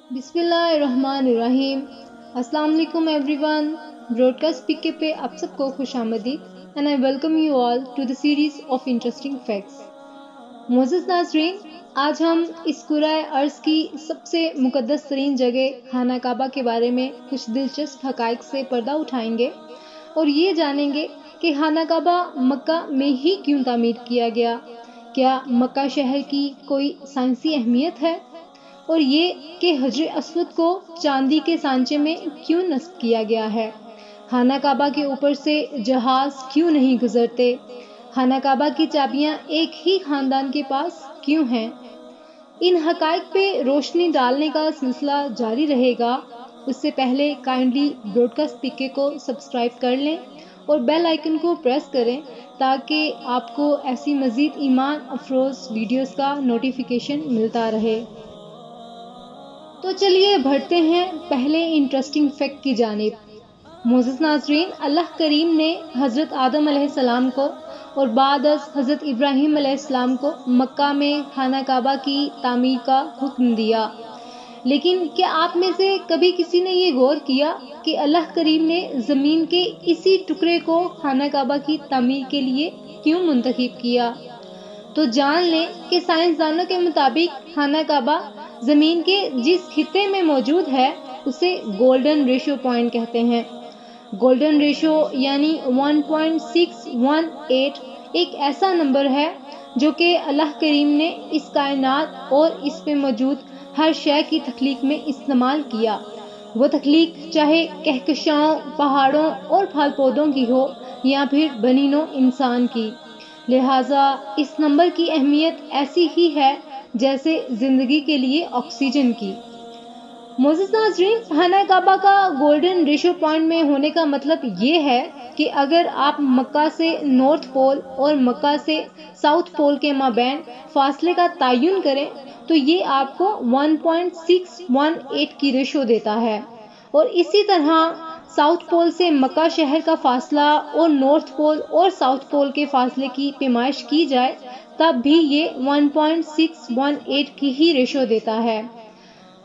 بسم اللہ الرحمن الرحیم۔ السلام علیکم everyone, broadcast P K پہ آپ سب کو خوش آمدید and I welcome you all to the series of interesting facts. معزز ناظرین، آج ہم اس کرۂ ارض کی سب سے مقدس ترین جگہ خانہ کعبہ کے بارے میں کچھ دلچسپ حقائق سے پردہ اٹھائیں گے اور یہ جانیں گے کہ خانہ کعبہ مکہ میں ہی کیوں تعمیر کیا گیا، کیا مکہ شہر کی کوئی سائنسی اہمیت ہے، اور یہ کہ حجر اسود کو چاندی کے سانچے میں کیوں نصب کیا گیا ہے، خانہ کعبہ کے اوپر سے جہاز کیوں نہیں گزرتے، خانہ کعبہ کی چابیاں ایک ہی خاندان کے پاس کیوں ہیں۔ ان حقائق پہ روشنی ڈالنے کا سلسلہ جاری رہے گا۔ اس سے پہلے کائنڈلی براڈ کاسٹ پی کے کو سبسکرائب کر لیں اور بیل آئیکن کو پریس کریں تاکہ آپ کو ایسی مزید ایمان افروز ویڈیوز کا نوٹیفیکیشن ملتا رہے۔ تو چلیے بڑھتے ہیں پہلے انٹرسٹنگ فیکٹ کی جانب۔ معزز ناظرین، اللہ کریم نے حضرت آدم علیہ السلام کو اور بعد از حضرت ابراہیم علیہ السلام کو مکہ میں خانہ کعبہ کی تعمیر کا حکم دیا، لیکن کیا آپ میں سے کبھی کسی نے یہ غور کیا کہ اللہ کریم نے زمین کے اسی ٹکڑے کو خانہ کعبہ کی تعمیر کے لیے کیوں منتخب کیا؟ تو جان لیں کہ سائنسدانوں کے مطابق خانہ کعبہ زمین کے جس خطے میں موجود ہے اسے گولڈن ریشو پوائنٹ کہتے ہیں۔ گولڈن ریشو یعنی 1.618 ایک ایسا نمبر ہے جو کہ اللہ کریم نے اس کائنات اور اس پہ موجود ہر شے کی تخلیق میں استعمال کیا۔ وہ تخلیق چاہے کہکشاؤں، پہاڑوں اور پھل پودوں کی ہو یا پھر بنی نوع انسان کی، لہٰذا اس نمبر کی اہمیت ایسی ہی ہے جیسے زندگی کے لیے آکسیجن کی۔ معزز ناظرین، خانہ کعبہ کا گولڈن ریشو پوائنٹ میں ہونے کا مطلب یہ ہے کہ اگر آپ مکہ سے نارتھ پول اور مکہ سے ساؤتھ پول کے مابین فاصلے کا تعین کریں تو یہ آپ کو 1.618 کی ریشو دیتا ہے، اور اسی طرح ساؤتھ پول سے مکہ شہر کا فاصلہ اور نارتھ پول اور ساؤتھ پول کے فاصلے کی پیمائش کی جائے تب بھی یہ 1.618 کی ہی ریشو دیتا ہے۔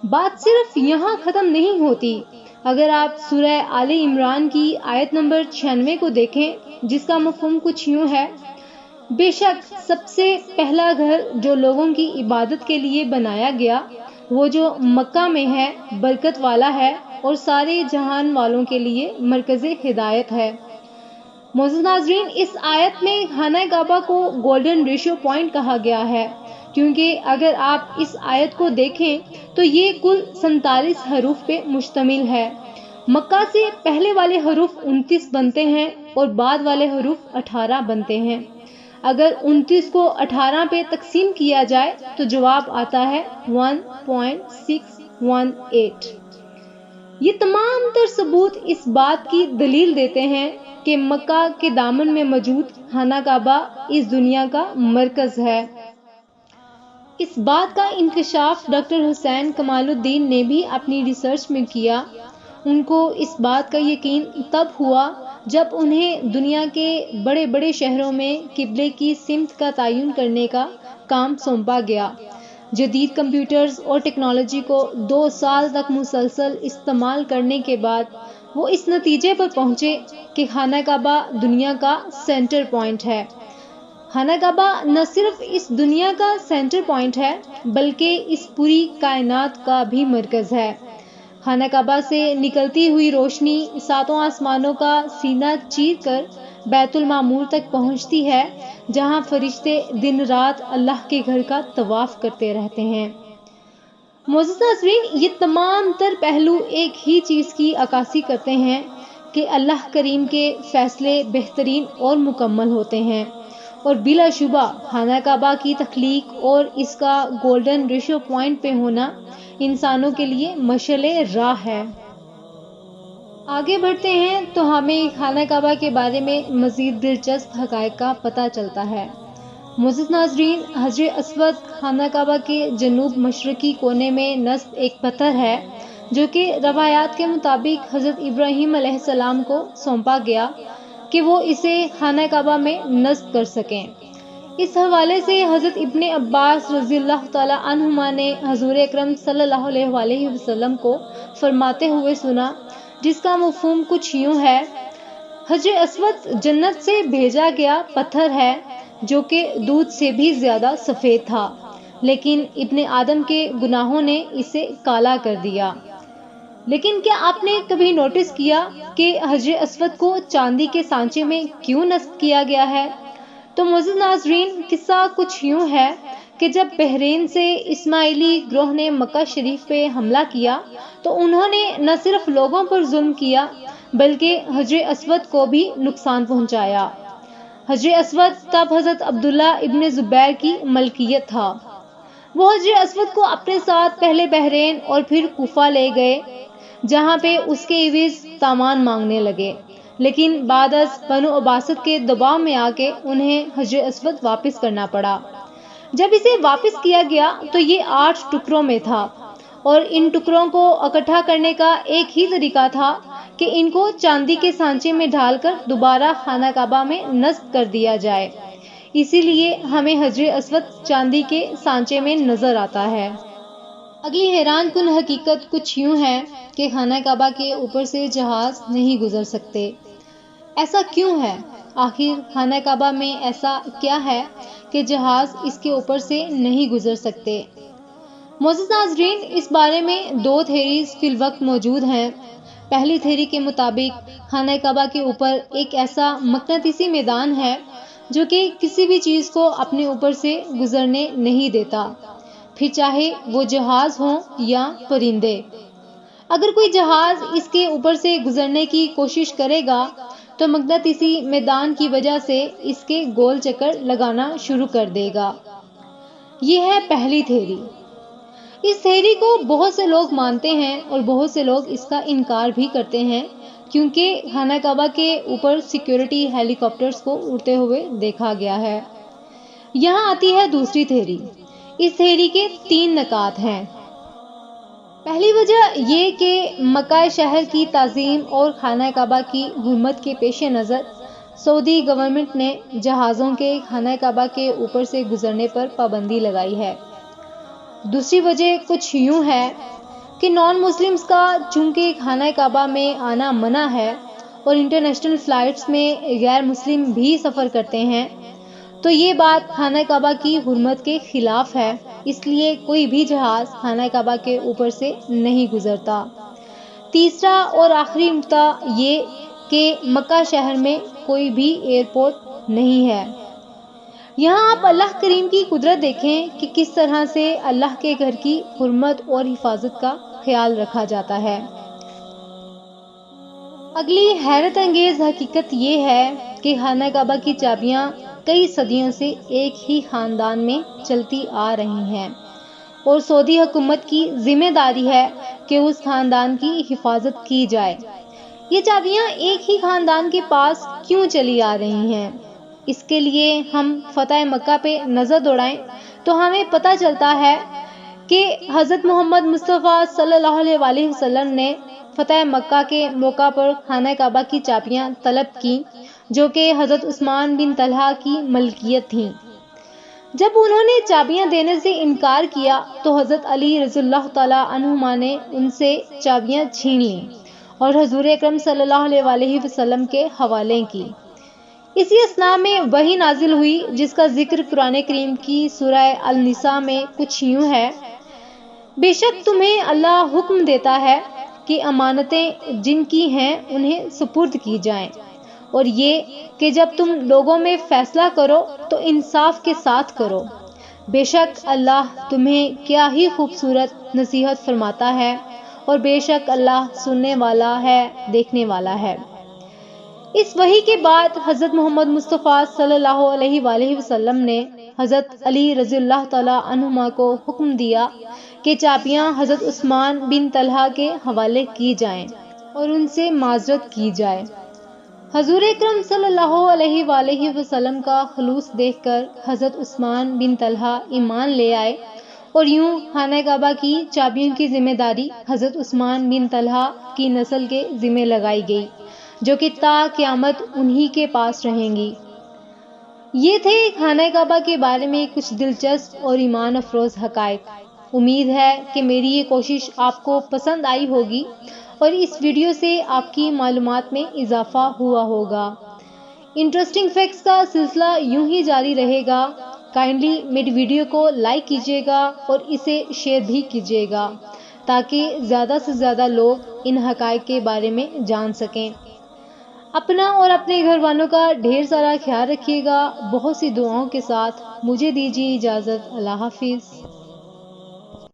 بات صرف یہاں ختم نہیں ہوتی۔ اگر آپ سورہ آل عمران کی آیت نمبر 96 کو دیکھیں جس کا مفہوم کچھ یوں ہے: بے شک سب سے پہلا گھر جو لوگوں کی عبادت کے لیے بنایا گیا وہ جو مکہ میں ہے برکت والا ہے اور سارے جہان والوں کے لیے مرکز ہدایت ہے۔ معزز ناظرین، اس آیت میں خانہ کعبہ کو گولڈن ریشو پوائنٹ کہا گیا ہے کیونکہ اگر آپ اس آیت کو دیکھیں تو یہ کل 47 حروف پہ مشتمل ہے۔ مکہ سے پہلے والے حروف 29 بنتے ہیں اور بعد والے حروف 18 بنتے ہیں۔ اگر 29 کو 18 پہ تقسیم کیا جائے تو جواب آتا ہے 1.618۔ یہ تمام تر ثبوت اس بات کی دلیل دیتے ہیں کہ مکہ کے دامن میں موجود خانہ کعبہ اس دنیا کا مرکز ہے۔ اس بات کا انکشاف ڈاکٹر حسین کمال الدین نے بھی اپنی ریسرچ میں کیا۔ ان کو اس بات کا یقین تب ہوا جب انہیں دنیا کے بڑے بڑے شہروں میں قبلے کی سمت کا تعین کرنے کا کام سونپا گیا۔ جدید کمپیوٹرز اور ٹیکنالوجی کو 2 سال تک مسلسل استعمال کرنے کے بعد وہ اس نتیجے پر پہنچے کہ خانہ کعبہ دنیا کا سینٹر پوائنٹ ہے۔ خانہ کعبہ نہ صرف اس دنیا کا سینٹر پوائنٹ ہے بلکہ اس پوری کائنات کا بھی مرکز ہے۔ خانہ کعبہ سے نکلتی ہوئی روشنی 7 آسمانوں کا سینہ چیر کر بیت المعمور تک پہنچتی ہے جہاں فرشتے دن رات اللہ کے گھر کا طواف کرتے رہتے ہیں۔ معزز ناظرین، یہ تمام تر پہلو ایک ہی چیز کی عکاسی کرتے ہیں کہ اللہ کریم کے فیصلے بہترین اور مکمل ہوتے ہیں، اور بلا شبہ خانہ کعبہ کی تخلیق اور اس کا گولڈن ریشو پوائنٹ پہ ہونا انسانوں کے لیے مشعل راہ ہے۔ آگے بڑھتے ہیں تو ہمیں خانہ کعبہ کے بارے میں مزید دلچسپ حقائق کا پتہ چلتا ہے۔ معزز ناظرین، حجر اسود خانہ کعبہ کے جنوب مشرقی کونے میں نصب ایک پتھر ہے جو کہ روایات کے مطابق حضرت ابراہیم علیہ السلام کو سونپا گیا کہ وہ اسے خانہ کعبہ میں نصب کر سکیں۔ اس حوالے سے حضرت ابن عباس رضی اللہ تعالیٰ عنہما نے حضور اکرم صلی اللہ علیہ وآلہ وسلم کو فرماتے ہوئے سنا، جس کا مفہوم کچھ یوں ہے: حجر اسود جنت سے بھیجا گیا پتھر ہے جو کہ دودھ سے بھی زیادہ سفید تھا، لیکن ابن آدم کے گناہوں نے اسے کالا کر دیا۔ لیکن کیا آپ نے کبھی نوٹس کیا کہ حجر اسود کو چاندی کے سانچے میں کیوں نصب کیا گیا ہے؟ تو معزز ناظرین، قصہ کچھ یوں ہے کہ جب بحرین سے اسماعیلی گروہ نے مکہ شریف پہ حملہ کیا تو انہوں نے نہ صرف لوگوں پر ظلم کیا بلکہ حجر اسود کو بھی نقصان پہنچایا۔ حجر اسود تب حضرت عبداللہ ابن زبیر کی ملکیت تھا۔ وہ حجر اسود کو اپنے ساتھ پہلے بحرین اور پھر کوفہ لے گئے، جہاں پہ اس کے عوض تاوان مانگنے لگے، لیکن بعد از بنو عباسد کے دباؤ میں آ کے انہیں حجر اسود واپس کرنا پڑا۔ جب اسے واپس کیا گیا تو یہ 8 ٹکڑوں میں تھا، اور ان ٹکڑوں کو اکٹھا کرنے کا ایک ہی طریقہ تھا کہ ان کو چاندی کے سانچے میں ڈال کر دوبارہ خانہ کعبہ میں نصب کر دیا جائے، اسی لیے ہمیں حجر اسود چاندی کے سانچے میں نظر آتا ہے۔ اگلی حیران کن حقیقت کچھ یوں ہے کہ خانہ کعبہ کے اوپر سے جہاز نہیں گزر سکتے۔ ایسا کیوں ہے؟ آخر خانہ کعبہ میں ایسا کیا ہے کہ جہاز اس کے اوپر سے نہیں گزر سکتے؟ معزز ناظرین، اس بارے میں 2 تھیریز فی الوقت موجود ہیں۔ پہلی تھیری کے مطابق خانہ کعبہ کے اوپر ایک ایسا مقناطیسی میدان ہے جو کہ کسی بھی چیز کو اپنے اوپر سے گزرنے نہیں دیتا، پھر چاہے وہ جہاز ہوں یا پرندے۔ اگر کوئی جہاز اس کے اوپر سے گزرنے کی کوشش کرے گا تو مقناطیسی میدان کی وجہ سے اس کے گول چکر لگانا شروع کر دے گا۔ یہ ہے پہلی تھیری۔ اس تھیری کو بہت سے لوگ مانتے ہیں اور بہت سے لوگ اس کا انکار بھی کرتے ہیں، کیونکہ خانہ کعبہ کے اوپر سیکیورٹی ہیلی کاپٹرز کو اڑتے ہوئے دیکھا گیا ہے۔ یہاں آتی ہے دوسری تھیری۔ اس تھیری کے 3 نکات ہیں۔ پہلی وجہ یہ کہ مکہ شہر کی تعظیم اور خانہ کعبہ کی حرمت کے پیش نظر سعودی گورنمنٹ نے جہازوں کے خانہ کعبہ کے اوپر سے گزرنے پر پابندی لگائی ہے۔ دوسری وجہ کچھ یوں ہے کہ نان مسلمز کا چونکہ خانہ کعبہ میں آنا منع ہے اور انٹرنیشنل فلائٹس میں غیر مسلم بھی سفر کرتے ہیں، تو یہ بات خانہ کعبہ کی حرمت کے خلاف ہے، اس لیے کوئی بھی جہاز خانہ کعبہ کے اوپر سے نہیں گزرتا۔ تیسرا اور آخری نکتہ یہ کہ مکہ شہر میں کوئی بھی ایئرپورٹ نہیں ہے۔ یہاں آپ اللہ کریم کی قدرت دیکھیں کہ کس طرح سے اللہ کے گھر کی حرمت اور حفاظت کا خیال رکھا جاتا ہے۔ اگلی حیرت انگیز حقیقت یہ ہے کہ خانہ کعبہ کی چابیاں کئی صدیوں سے ایک ہی خاندان میں چلتی آ رہی ہیں، اور سعودی حکومت کی ذمہ داری ہے کہ اس خاندان کی حفاظت کی جائے۔ یہ چابیاں ایک ہی خاندان کے پاس کیوں چلی آ رہی ہیں؟ اس کے لیے ہم فتح مکہ پہ نظر دوڑائیں تو ہمیں پتہ چلتا ہے کہ حضرت محمد مصطفیٰ صلی اللہ علیہ وآلہ وسلم نے فتح مکہ کے موقع پر خانہ کعبہ کی چابیاں طلب کی، جو کہ حضرت عثمان بن طلحہ کی ملکیت تھیں۔ جب انہوں نے چابیاں دینے سے انکار کیا تو حضرت علی رضی اللہ تعالیٰ عنہما نے ان سے چابیاں چھین لیں اور حضور اکرم صلی اللہ علیہ وآلہ وسلم کے حوالے کی۔ اسی اثناء میں وحی نازل ہوئی جس کا ذکر قرآن کریم کی سورہ النساء میں کچھ یوں ہے: بے شک تمہیں اللہ حکم دیتا ہے کہ امانتیں جن کی ہیں انہیں سپرد کی جائیں، اور یہ کہ جب تم لوگوں میں فیصلہ کرو تو انصاف کے ساتھ کرو، بے شک اللہ تمہیں کیا ہی خوبصورت نصیحت فرماتا ہے، اور بے شک اللہ سننے والا ہے، دیکھنے والا ہے۔ اس وحی کے بعد حضرت محمد مصطفیٰ صلی اللہ علیہ وآلہ وسلم نے حضرت علی رضی اللہ تعالیٰ عنہما کو حکم دیا کہ چابیاں حضرت عثمان بن طلحہ کے حوالے کی جائیں اور ان سے معذرت کی جائے۔ حضور اکرم صلی اللہ علیہ وآلہ وسلم کا خلوص دیکھ کر حضرت عثمان بن طلحہ ایمان لے آئے، اور یوں خانہ کعبہ کی چابیوں کی ذمہ داری حضرت عثمان بن طلحہ کی نسل کے ذمہ لگائی گئی، جو کہ تا قیامت انہی کے پاس رہیں گی۔ یہ تھے خانہ کعبہ کے بارے میں کچھ دلچسپ اور ایمان افروز حقائق۔ امید ہے کہ میری یہ کوشش آپ کو پسند آئی ہوگی اور اس ویڈیو سے آپ کی معلومات میں اضافہ ہوا ہوگا۔ انٹرسٹنگ فیکٹس کا سلسلہ یوں ہی جاری رہے گا۔ کائنڈلی میری ویڈیو کو لائک کیجیے گا اور اسے شیئر بھی کیجیے گا تاکہ زیادہ سے زیادہ لوگ ان حقائق کے بارے میں جان سکیں۔ اپنا اور اپنے گھر والوں کا ڈھیر سارا خیال رکھیے گا۔ بہت سی دعاؤں کے ساتھ مجھے دیجیے اجازت۔ اللہ حافظ۔